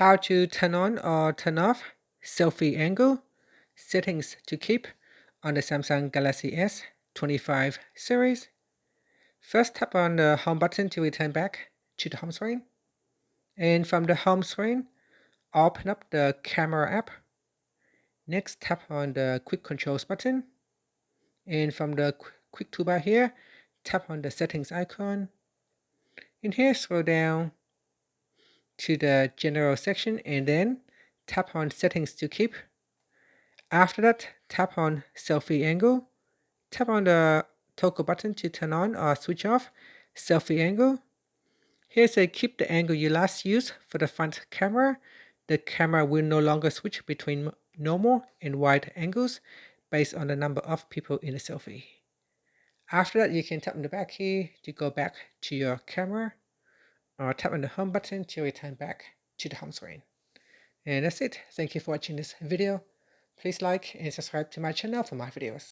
How to turn on or turn off selfie angle settings to keep on the Samsung Galaxy S25 series. First, tap on the home button to return back to the home screen. And from the home screen, open up the camera app. Next, tap on the quick controls button. And from the quick toolbar here, tap on the settings icon. In here, scroll down to the general section and then tap on settings to keep. After that, tap on selfie angle. Tap on the toggle button to turn on or switch off selfie angle. Here say keep the angle you last used for the front camera. The camera will no longer switch between normal and wide angles based on the number of people in the selfie. After that, you can tap on the back key to go back to your camera, or tap on the home button to return back to the home screen. And that's it. Thank you for watching this video. Please like and subscribe to my channel for more videos.